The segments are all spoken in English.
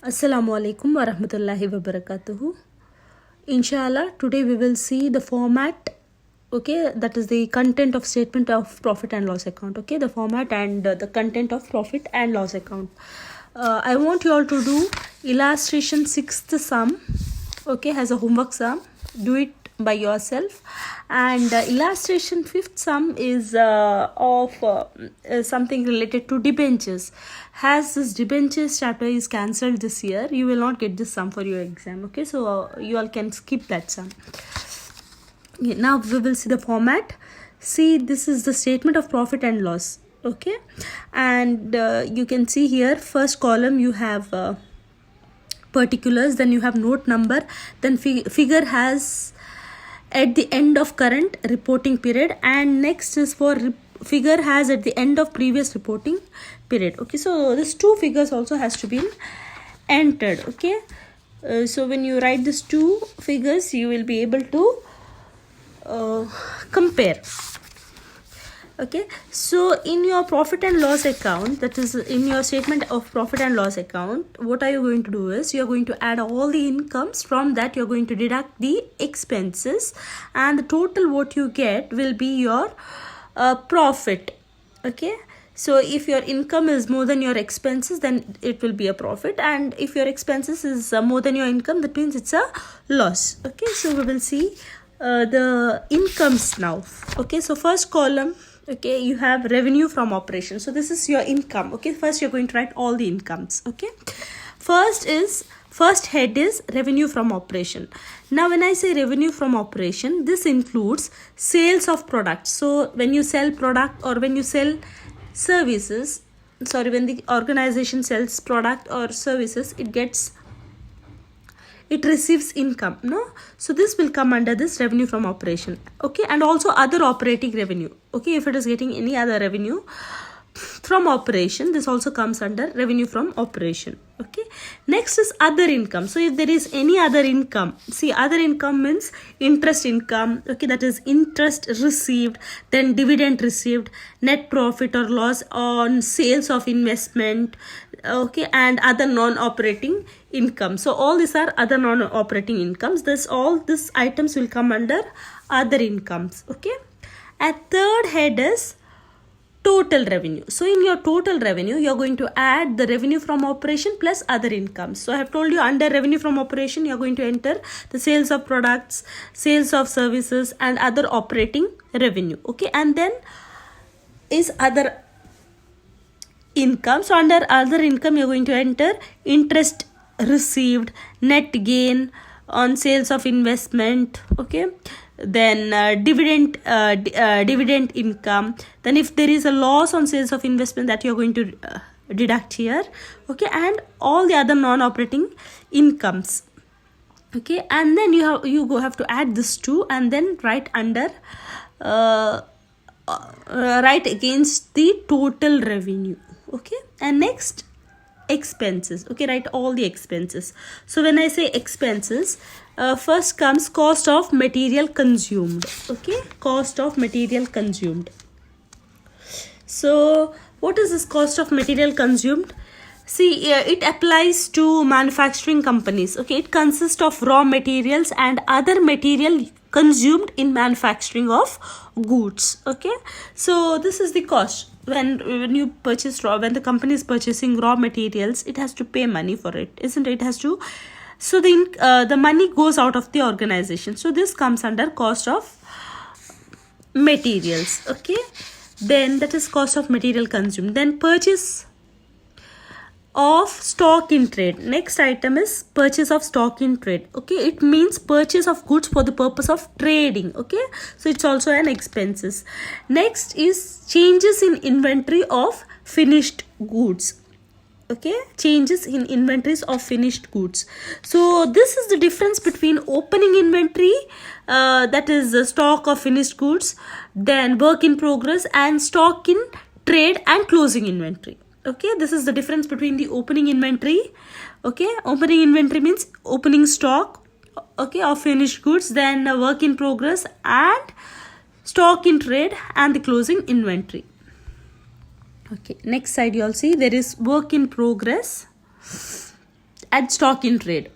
Assalamu alaikum wa rahmatullahi wa barakatuhu. Inshallah, today we will see the format, okay, that is the content of statement of profit and loss account, okay, the format and the content of profit and loss account. I want you all to do illustration 6th sum, okay, as a homework sum. Do it by yourself. And illustration 5th sum is of something related to debentures. As this debentures chapter is cancelled this year, you will not get this sum for your exam, okay, so you all can skip that sum. Okay, now we will see the format. See, this is the statement of profit and loss, okay, and you can see here first column you have particulars, then you have note number, then figure has at the end of current reporting period, and next is for figure has at the end of previous reporting period, okay. So this two figures also has to be entered, okay. So when you write these two figures, you will be able to compare, okay. So in your profit and loss account, that is in your statement of profit and loss account, what are you going to do is you are going to add all the incomes. From that you are going to deduct the expenses, and the total what you get will be your profit, okay. So if your income is more than your expenses, then it will be a profit, and if your expenses is more than your income, that means it's a loss, okay. So we will see the incomes now, okay. So first column, okay, you have revenue from operation. So this is your income, okay. First you're going to write all the incomes, okay. First head is revenue from operation. Now when I say revenue from operation, this includes sales of products. So when you sell product or when you sell services, when the organization sells product or services, it receives income, no. So this will come under this revenue from operation, okay. And also other operating revenue, okay. If it is getting any other revenue from operation, this also comes under revenue from operation, okay. Next is other income. So if there is any other income, see, other income means interest income, okay, that is interest received, then dividend received, net profit or loss on sales of investment, okay, and other non-operating income. So all these are other non-operating incomes. All these items will come under other incomes, okay. And third head is total revenue. So in your total revenue, you're going to add the revenue from operation plus other incomes. So I have told you under revenue from operation, you're going to enter the sales of products, sales of services, and other operating revenue, okay. And then is other income. So under other income, you're going to enter interest received, net gain on sales of investment, okay. Then dividend income. Then if there is a loss on sales of investment, that you're going to deduct here, okay. And all the other non-operating incomes, okay. And then you have to add this two, and then write under write against the total revenue, okay. And next, expenses, okay, write all the expenses. So when I say expenses, first comes cost of material consumed, okay, cost of material consumed. So what is this cost of material consumed? See, it applies to manufacturing companies, okay. It consists of raw materials and other material consumed in manufacturing of goods, okay. So this is the cost. When you purchase when the company is purchasing raw materials, it has to pay money for it, isn't it? It has to. So the money goes out of the organization. So this comes under cost of materials, okay. Then that is cost of material consumed. Then purchase of stock in trade. Next item is purchase of stock in trade, okay. It means purchase of goods for the purpose of trading, okay. So it's also an expenses. Next is changes in inventory of finished goods, okay, changes in inventories of finished goods. So this is the difference between opening inventory, that is the stock of finished goods, then work in progress, and stock in trade and closing inventory, okay. This is the difference between the opening inventory, okay. Opening inventory means opening stock, okay, of finished goods, then work in progress, and stock in trade, and the closing inventory, okay. Next side, you all see there is work in progress add stock in trade.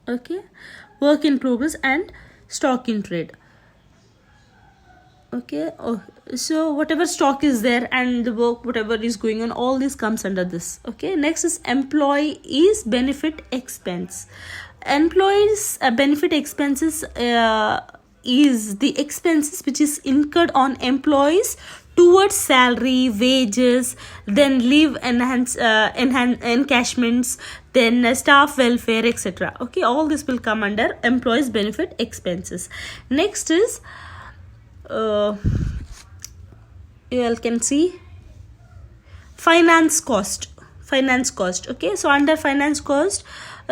Okay, work in progress and stock in trade. Okay, so whatever stock is there and the work whatever is going on, all this comes under this. Okay, next is employees benefit expense. Employees benefit expenses is the expenses which is incurred on employees towards salary, wages, then leave encashments, then staff welfare, etc. Okay, all this will come under employees benefit expenses. Next is you all can see finance cost. Okay, so under finance cost,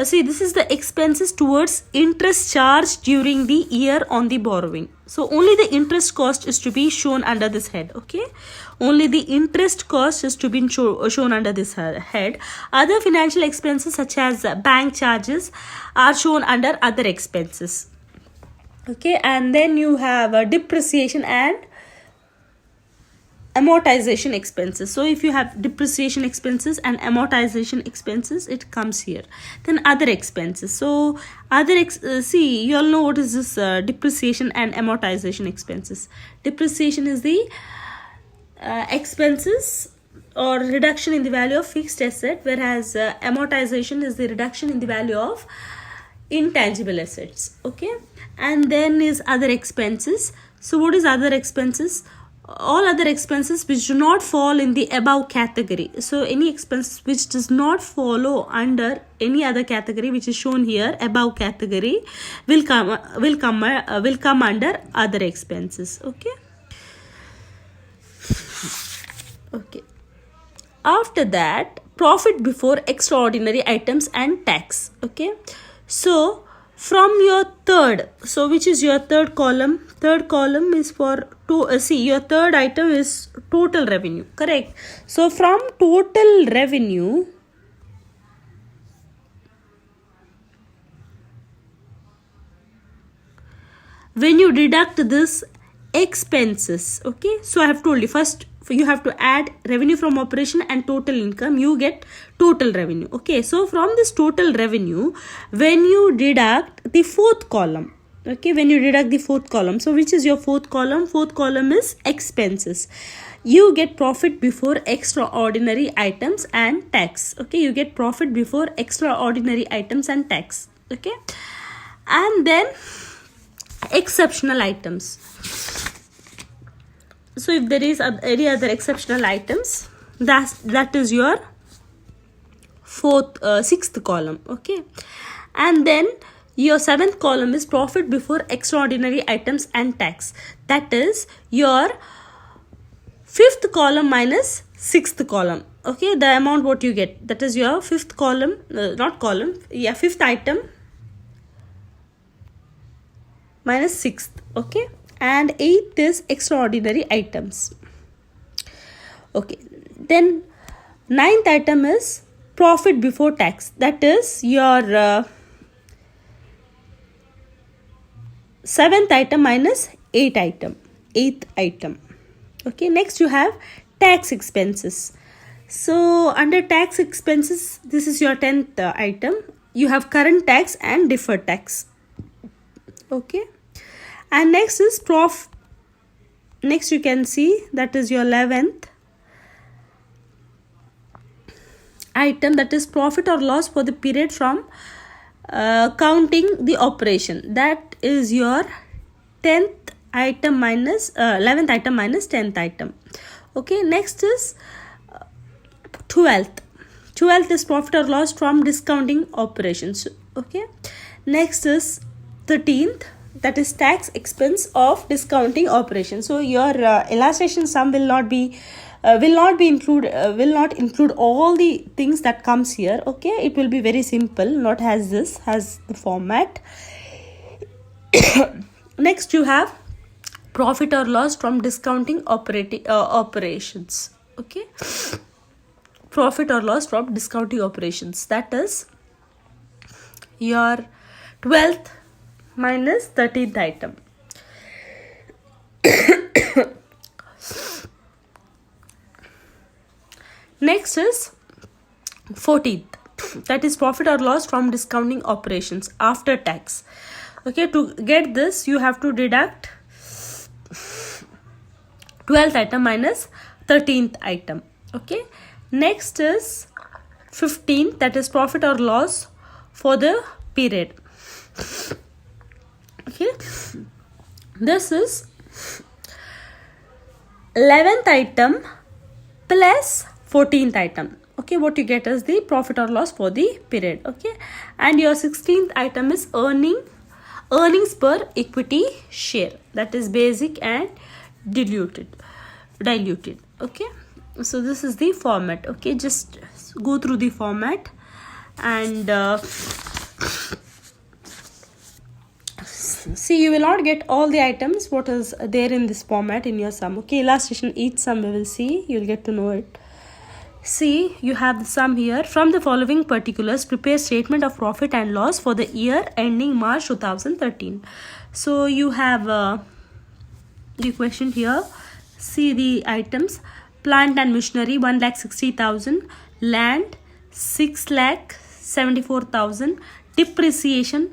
see, this is the expenses towards interest charged during the year on the borrowing. So only the interest cost is to be shown under this head. Okay, only the interest cost is to be shown under this head. Other financial expenses such as bank charges are shown under other expenses. Okay, and then you have depreciation and amortization expenses. So if you have depreciation expenses and amortization expenses, it comes here. Then other expenses. So other see, you all know what is this depreciation and amortization expenses. Depreciation is the expenses or reduction in the value of fixed asset, whereas amortization is the reduction in the value of intangible assets. Okay, and then is other expenses. So what is other expenses? All other expenses which do not fall in the above category. So any expense which does not follow under any other category which is shown here above category will come under other expenses. Okay, after that, profit before extraordinary items and tax. Okay, so from your third, so which is your third column? Third column is for see, your third item is total revenue, correct? So from total revenue, when you deduct this expenses, okay, so I have told you first you have to add revenue from operation and total income, you get total revenue. Okay, so from this total revenue, when you deduct the fourth column, okay, when you deduct the fourth column, so which is your fourth column? Fourth column is expenses. You get profit before extraordinary items and tax. Okay, you get profit before extraordinary items and tax. Okay, and then exceptional items. So if there is any other exceptional items, that is your sixth column. Okay, and then your seventh column is profit before extraordinary items and tax. That is your fifth column minus sixth column. Okay, the amount what you get, that is your fifth column, fifth item minus sixth. Okay, and eighth is extraordinary items. Okay, then ninth item is profit before tax. That is your seventh item minus eighth item. Okay, next you have tax expenses. So under tax expenses, this is your 10th item. You have current tax and deferred tax. Okay, and next is next you can see that is your 11th item, that is profit or loss for the period from counting the operation. That is your 10th item minus 11th item minus 10th item. Okay, next is 12th is profit or loss from discounting operations. Okay, next is 13th, that is tax expense of discounting operations. So your illustration sum will not include all the things that comes here. Okay, it will be very simple, not has the format. Next you have profit or loss from discounting operations. Okay, profit or loss from discounting operations, that is your 12th minus 13th item. Next is 14th, that is profit or loss from discounting operations after tax. Okay, to get this you have to deduct 12th item minus 13th item. Okay, next is 15th, that is profit or loss for the period. Okay, this is 11th item plus 14th item. Okay, what you get is the profit or loss for the period. Okay, and your 16th item is earnings per equity share, that is basic and diluted. Okay, so this is the format. Okay, just go through the format and see, you will not get all the items what is there in this format in your sum. Okay, illustration each sum we will see, you will get to know it. See, you have the sum here. From the following particulars, prepare statement of profit and loss for the year ending March 2013. So you have the question here. See the items: plant and machinery 1,60,000, land 6,74,000, depreciation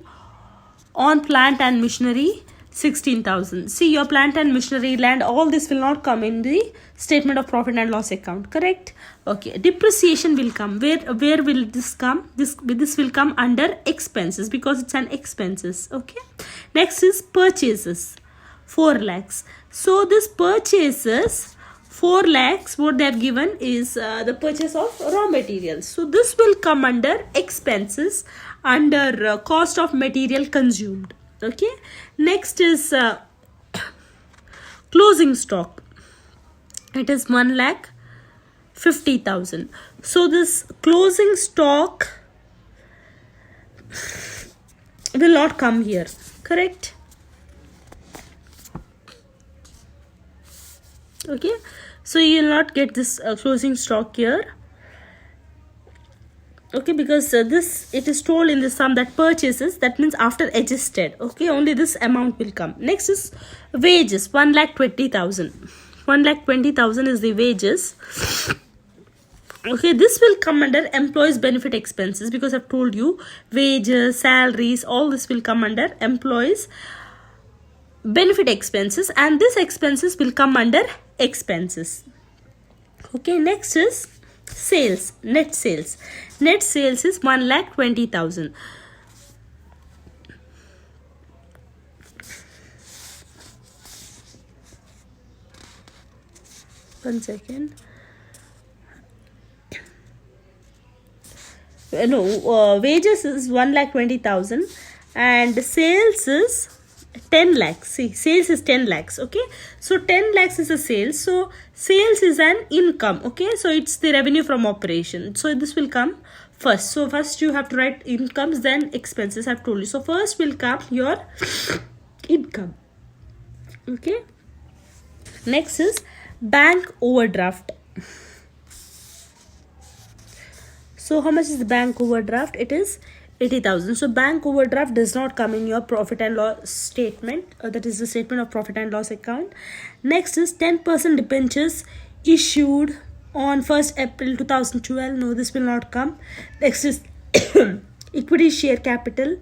on plant and machinery 16,000. See, your plant and machinery, land, all this will not come in the statement of profit and loss account, correct? Okay, depreciation will come. Where will this come? This will come under expenses because it's an expenses. Okay, next is purchases 4 lakhs. So this purchases 4 lakhs, what they have given is the purchase of raw materials. So this will come under expenses under cost of material consumed. Okay, next is closing stock. It is 1,50,000. So this closing stock will not come here, correct? Okay, so you will not get this closing stock here. Okay, because this, it is told in the sum that purchases, that means after adjusted. Okay, only this amount will come. Next is wages 1,20,000. 1,20,000 is the wages. Okay, this will come under employees benefit expenses because I've told you wages, salaries, all this will come under employees benefit expenses, and this expenses will come under expenses. Okay, next is sales, net sales. Net sales is 1,20,000. One second. Wages is 1,20,000 and sales is 10 lakhs. See, sales is 10 lakhs. Okay, so 10 lakhs is a sales. So sales is an income. Okay, so it's the revenue from operation. So this will come first. So first you have to write incomes, then expenses. I've told you. So first will come your income. Okay, next is bank overdraft. So how much is the bank overdraft? It is 80,000. So bank overdraft does not come in your profit and loss statement. That is the statement of profit and loss account. Next is 10% debentures issued on 1st April 2012. No, this will not come. Next is equity share capital.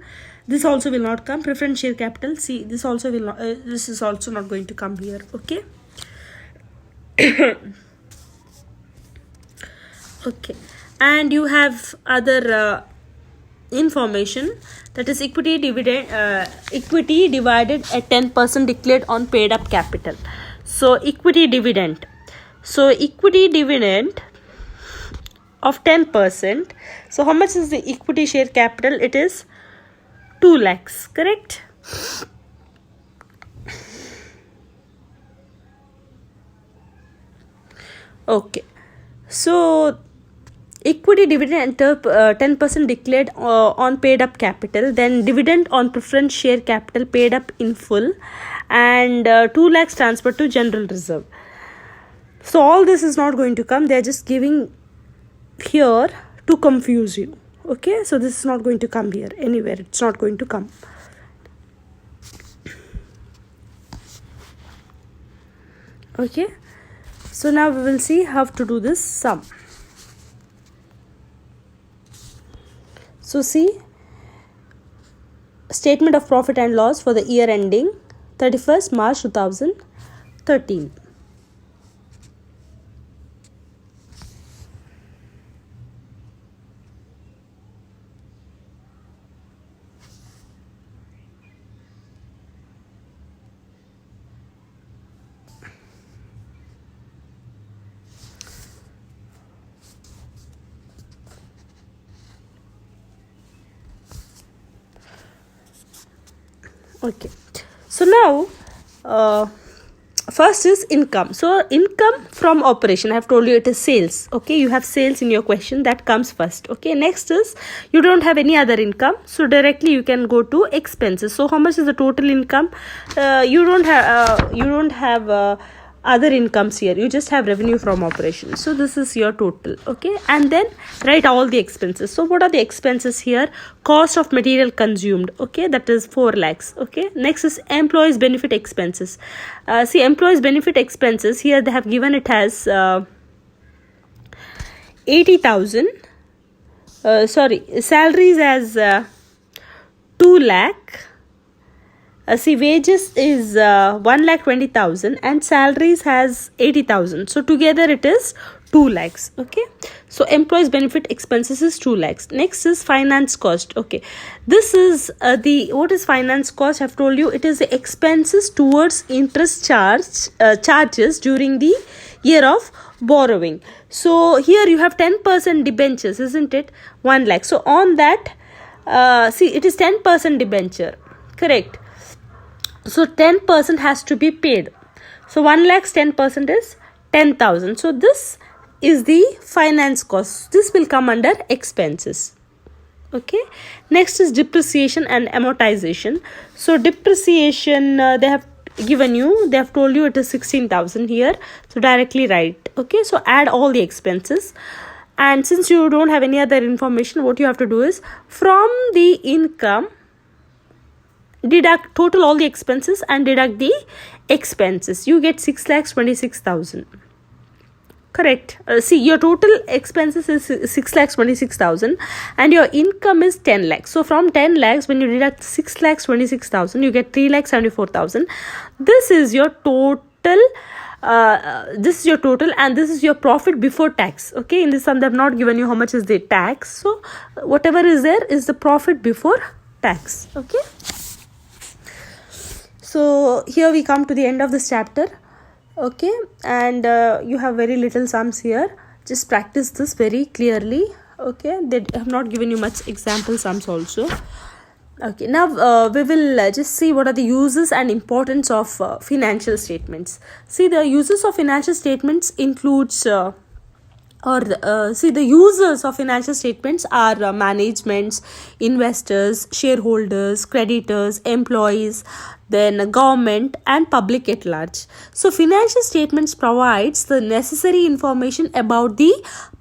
This also will not come. Preference share capital. See, this also will not. This is also not going to come here. Okay. Okay, and you have other information, that is equity dividend, equity divided at 10% declared on paid up capital. So equity dividend. So equity dividend of 10%. So how much is the equity share capital? It is 2 lakhs, correct? Okay, so equity dividend 10% declared on paid up capital, then dividend on preference share capital paid up in full, and 2 lakhs transferred to general reserve. So all this is not going to come. They are just giving here to confuse you. Okay, so this is not going to come here anywhere. It's not going to come. Okay, so now we will see how to do this sum. So see, statement of profit and loss for the year ending 31st March 2013. Okay, so now first is income. So income from operation, I have told you it is sales. Okay, you have sales in your question, that comes first. Okay, next is you don't have any other income, so directly you can go to expenses. So how much is the total income? You don't have other incomes here, you just have revenue from operation. So this is your total. Okay, and then write all the expenses. So what are the expenses here? Cost of material consumed, okay, that is 4 lakhs. Okay, next is employees benefit expenses. See, employees benefit expenses here they have given it as 80,000. Salaries as 2 lakh. See, wages is 1,20,000 and salaries has 80,000. So together it is 2 lakhs. Okay, so employees benefit expenses is 2 lakhs. Next is finance cost. Okay, this is what is finance cost? I've told you it is the expenses towards interest charges during the year of borrowing. So here you have 10% debentures, isn't it? 1 lakh. So on that, see, it is 10% debenture, correct? So 10% has to be paid. So 1 lakh's 10% is 10,000. So this is the finance cost. This will come under expenses. Okay. Next is depreciation and amortization. So depreciation they have given you. They have told you it is 16,000 here. So directly write. Okay. So add all the expenses. And since you don't have any other information, what you have to do is from the income, deduct total all the expenses and deduct the expenses. You get 6,26,000. Correct. See, your total expenses is 6,26,000 and your income is 10 lakhs. So from 10 lakhs, when you deduct 6,26,000, you get 3,74,000. This is your total. This is your total and this is your profit before tax. Okay, in this sum they have not given you how much is the tax. So whatever is there is the profit before tax. Okay. So here we come to the end of this chapter. Okay, and you have very little sums here. Just practice this very clearly. Okay, they have not given you much example sums also. Okay, now we will just see what are the uses and importance of financial statements. See, the uses of financial statements includes the users of financial statements are managements, investors, shareholders, creditors, employees, then government and public at large. So financial statements provides the necessary information about the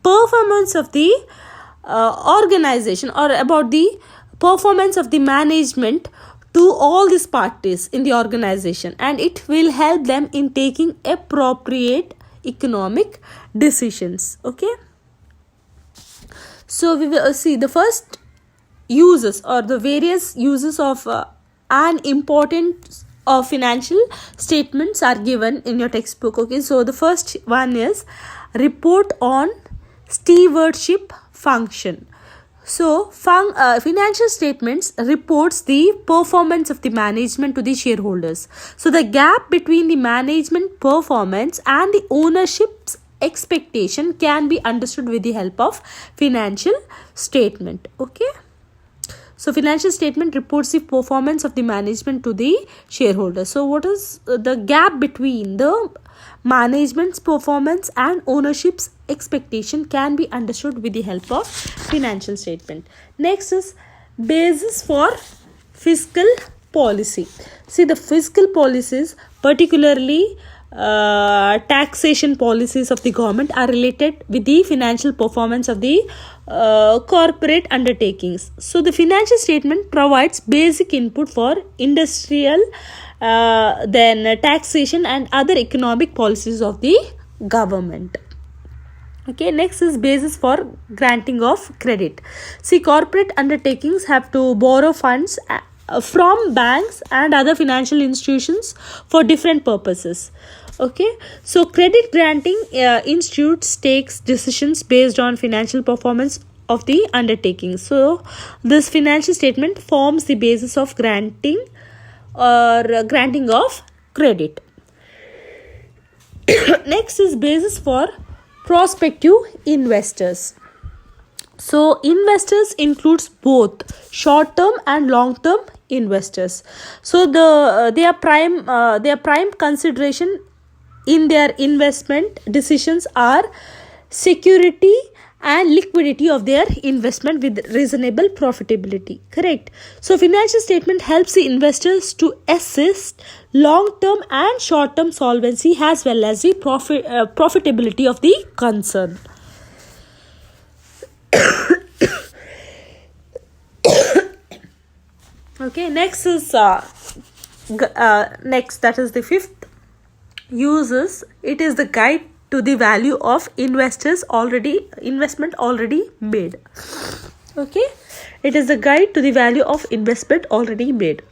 performance of the organization or about the performance of the management to all these parties in the organization, and it will help them in taking appropriate economic decisions. Okay, so we will see the first uses or the various uses of and importance of financial statements are given in your textbook. Okay, so the first one is report on stewardship function. So financial statements reports the performance of the management to the shareholders. So the gap between the management performance and the ownership's expectation can be understood with the help of financial statement. Okay, so financial statement reports the performance of the management to the shareholders. So what is the gap between the management's performance and ownership's expectation can be understood with the help of financial statement. Next is basis for fiscal policy. See, the fiscal policies, particularly taxation policies of the government, are related with the financial performance of the corporate undertakings. So the financial statement provides basic input for industrial, then taxation and other economic policies of the government. Okay, next is basis for granting of credit. See, corporate undertakings have to borrow funds from banks and other financial institutions for different purposes. Okay, so credit granting institutes takes decisions based on financial performance of the undertaking. So this financial statement forms the basis of granting or granting of credit. Next is basis for prospective investors. So investors includes both short term and long term investors. So their prime consideration in their investment decisions are security and liquidity of their investment with reasonable profitability. Correct. So financial statement helps the investors to assess long term and short term solvency as well as the profitability of the concern. Okay, next is next, that is the fifth uses. It is the guide to the value of investment already made. Okay, it is the guide to the value of investment already made.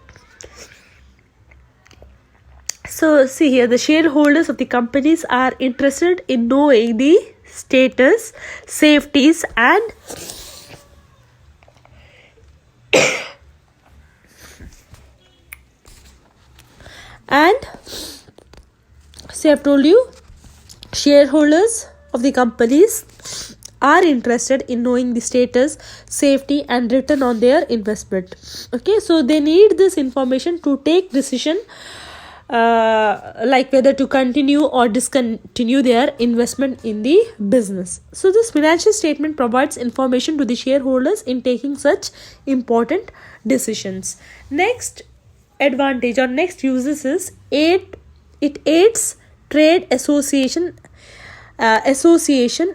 So see here, the shareholders of the companies are interested in knowing the status, safeties and so I have told you, shareholders of the companies are interested in knowing the status, safety and return on their investment. Okay, so they need this information to take decision like whether to continue or discontinue their investment in the business. So this financial statement provides information to the shareholders in taking such important decisions. Next advantage or next uses is it aids trade association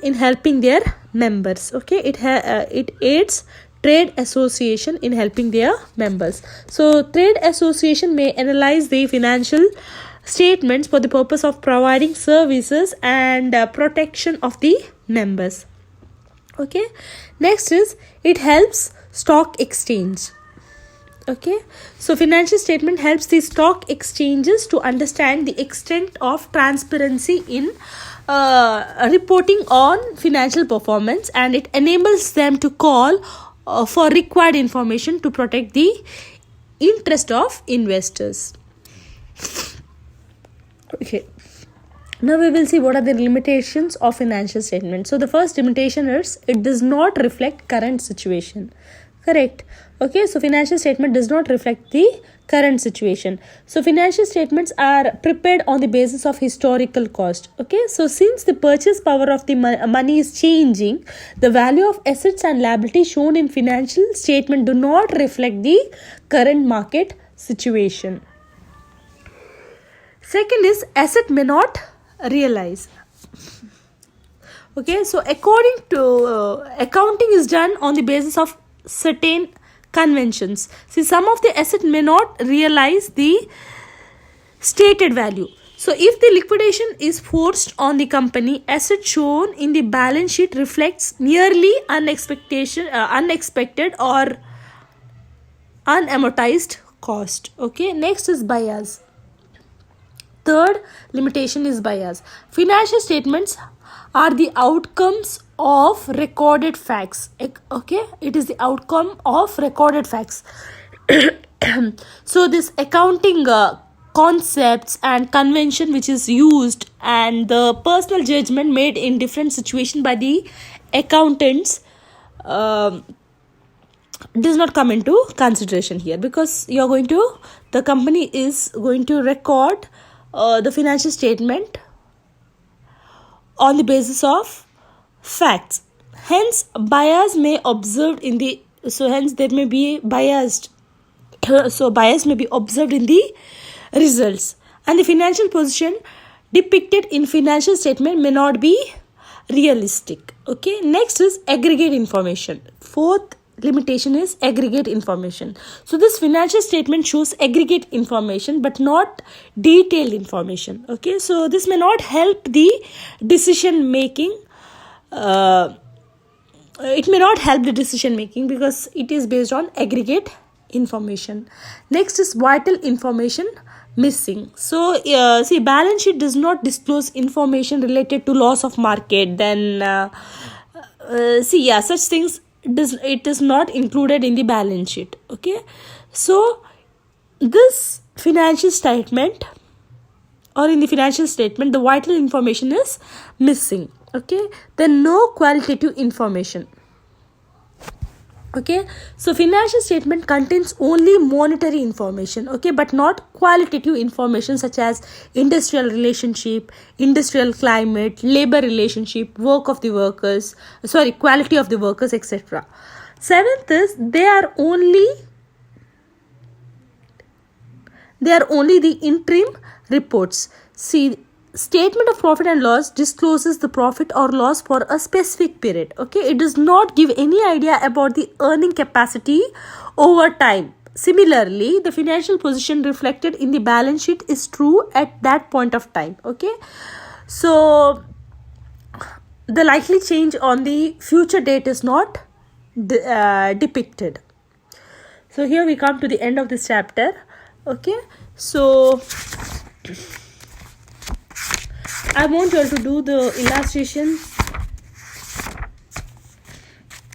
in helping their members. Okay, it aids trade association in helping their members. So trade association may analyze the financial statements for the purpose of providing services and protection of the members. Okay, next is it helps stock exchange. Okay, so financial statement helps the stock exchanges to understand the extent of transparency in reporting on financial performance, and it enables them to call for required information to protect the interest of investors. Okay, now we will see what are the limitations of financial statement. So the first limitation is it does not reflect current situation. Correct. Okay, so financial statement does not reflect the current situation. So financial statements are prepared on the basis of historical cost. Okay, so since the purchase power of the money is changing, the value of assets and liabilities shown in financial statement do not reflect the current market situation. Second is asset may not realize. Okay, so according to accounting is done on the basis of certain conventions. See, some of the asset may not realize the stated value. So if the liquidation is forced on the company, asset shown in the balance sheet reflects nearly unexpected or unamortized cost. Okay, next is bias. Third limitation is bias. Financial statements are the outcomes of recorded facts. Okay, it is the outcome of recorded facts. So this accounting concepts and convention which is used and the personal judgment made in different situation by the accountants does not come into consideration here, because the company is going to record the financial statement on the basis of facts. Hence bias may observed in the hence there may be biased so bias may be observed in the results, and the financial position depicted in financial statement may not be realistic. Okay, next is aggregate information. Fourth limitation is aggregate information. So this financial statement shows aggregate information but not detailed information. Okay, so this may not help the decision making it may not help the decision making because it is based on aggregate information. Next is vital information missing. So see, balance sheet does not disclose information related to loss of market. Then see, yeah, such things it is not included in the balance sheet. Okay, so this financial statement, or in the financial statement, the vital information is missing. Okay, then no qualitative information. Okay, so financial statement contains only monetary information, okay, but not qualitative information such as industrial relationship, industrial climate, labor relationship, work of the workers, sorry, quality of the workers, etc. Seventh is they are only the interim reports. See, statement of profit and loss discloses the profit or loss for a specific period. Okay, it does not give any idea about the earning capacity over time. Similarly, the financial position reflected in the balance sheet is true at that point of time. Okay, so the likely change on the future date is not depicted. So here we come to the end of this chapter. Okay, so I want you all to do the illustration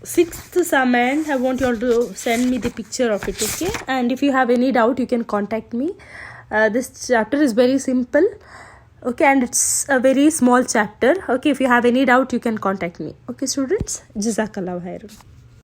6th sum, and I want you all to send me the picture of it. Okay, and if you have any doubt, you can contact me. This chapter is very simple. Okay, and it's a very small chapter. Okay, if you have any doubt, you can contact me. Okay, students, Jazakallah khairan.